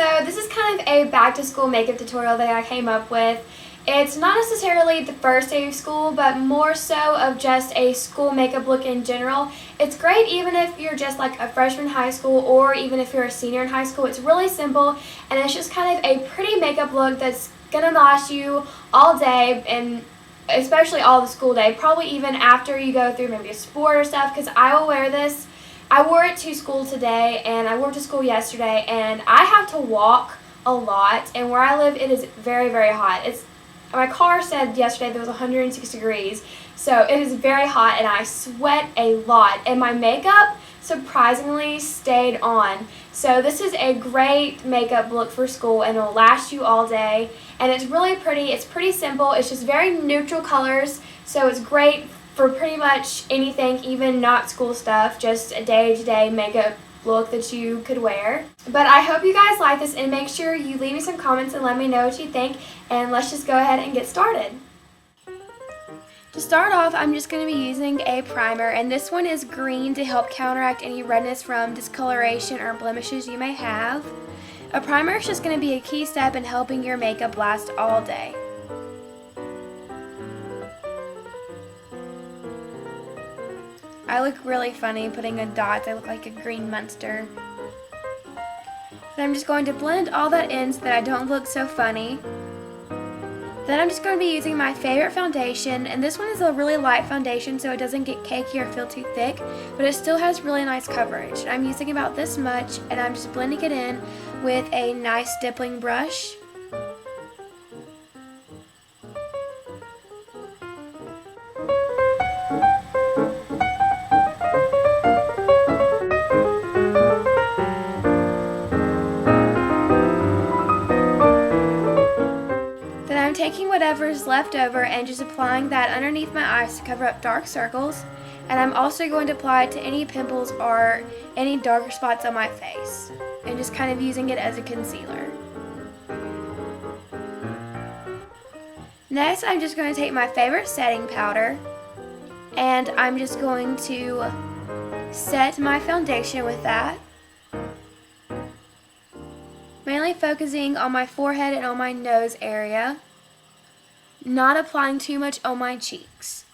So this is kind of a back to school makeup tutorial that I came up with. It's not necessarily the first day of school, but more so of just a school makeup look in general. It's great even if you're just like a freshman in high school or even if you're a senior in high school. It's really simple and it's just kind of a pretty makeup look that's gonna last you all day, and especially all the school day, probably even after you go through maybe a sport or stuff, because I will wear this. I wore it to school today and I wore it to school yesterday, and I have to walk a lot, and where I live it is very, very hot. My car said yesterday there was 106 degrees, so it is very hot and I sweat a lot, and my makeup surprisingly stayed on. So this is a great makeup look for school and it'll last you all day, and it's really pretty. It's pretty simple. It's just very neutral colors, so it's great for pretty much anything, even not school stuff, just a day-to-day makeup look that you could wear. But I hope you guys like this, and make sure you leave me some comments and let me know what you think, and let's just go ahead and get started. To start off, I'm just going to be using a primer, and this one is green to help counteract any redness from discoloration or blemishes you may have. A primer is just going to be a key step in helping your makeup last all day. I look really funny putting a dot. I look like a green monster. Then I'm just going to blend all that in so that I don't look so funny. Then I'm just going to be using my favorite foundation, and this one is a really light foundation so it doesn't get cakey or feel too thick, but it still has really nice coverage. I'm using about this much, and I'm just blending it in with a nice stippling brush. Taking whatever's left over and just applying that underneath my eyes to cover up dark circles, and I'm also going to apply it to any pimples or any darker spots on my face, and just kind of using it as a concealer. Next, I'm just going to take my favorite setting powder, and I'm just going to set my foundation with that, mainly focusing on my forehead and on my nose area, not applying too much on my cheeks.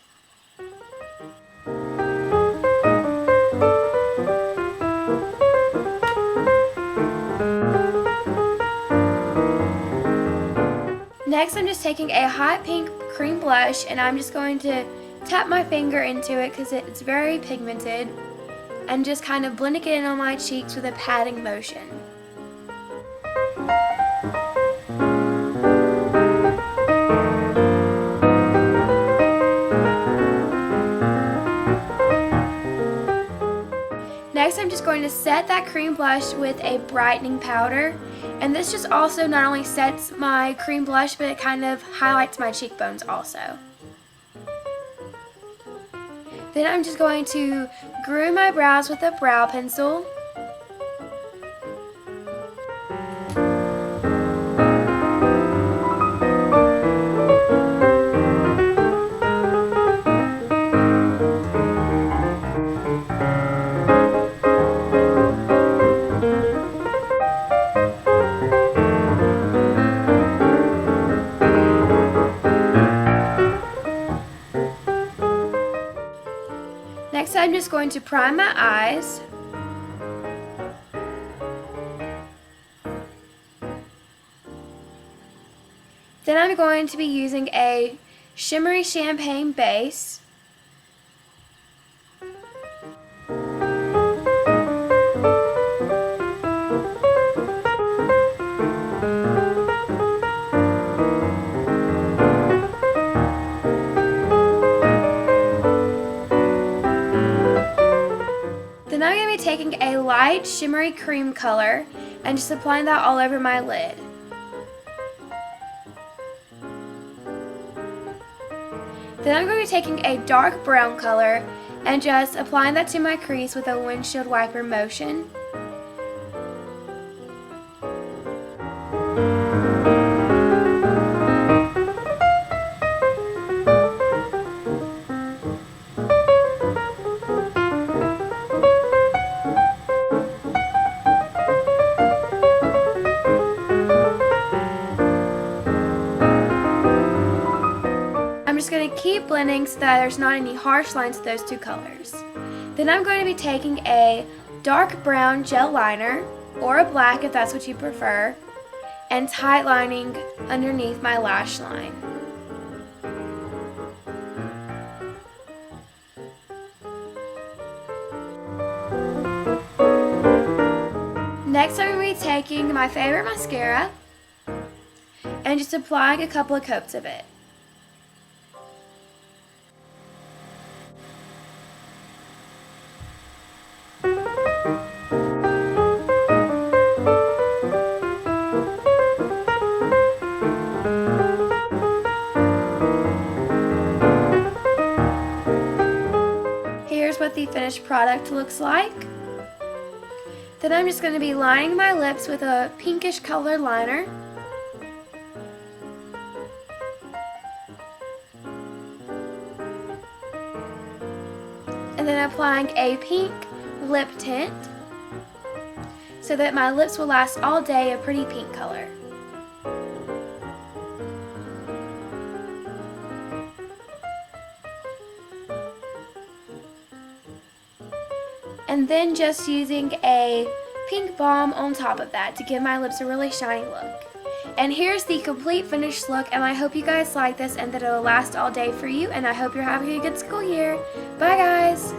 Next, I'm just taking a hot pink cream blush, and I'm just going to tap my finger into it because it's very pigmented, and just kind of blending it in on my cheeks with a patting motion. Next, I'm just going to set that cream blush with a brightening powder, and this just also not only sets my cream blush, but it kind of highlights my cheekbones also. Then I'm just going to groom my brows with a brow pencil. Next, I'm just going to prime my eyes. Then I'm going to be using a shimmery champagne base. Then I'm going to be taking a light shimmery cream color and just applying that all over my lid. Then I'm going to be taking a dark brown color and just applying that to my crease with a windshield wiper motion. keep blending so that there's not any harsh lines to those two colors. Then I'm going to be taking a dark brown gel liner, or a black if that's what you prefer, and tight lining underneath my lash line. Next I'm going to be taking my favorite mascara and just applying a couple of coats of it. Here's what the finished product looks like. Then I'm just going to be lining my lips with a pinkish colored liner. And then applying a pink lip tint so that my lips will last all day a pretty pink color. And then just using a pink balm on top of that to give my lips a really shiny look. And here's the complete finished look, and I hope you guys like this and that it will last all day for you, and I hope you're having a good school year. Bye guys!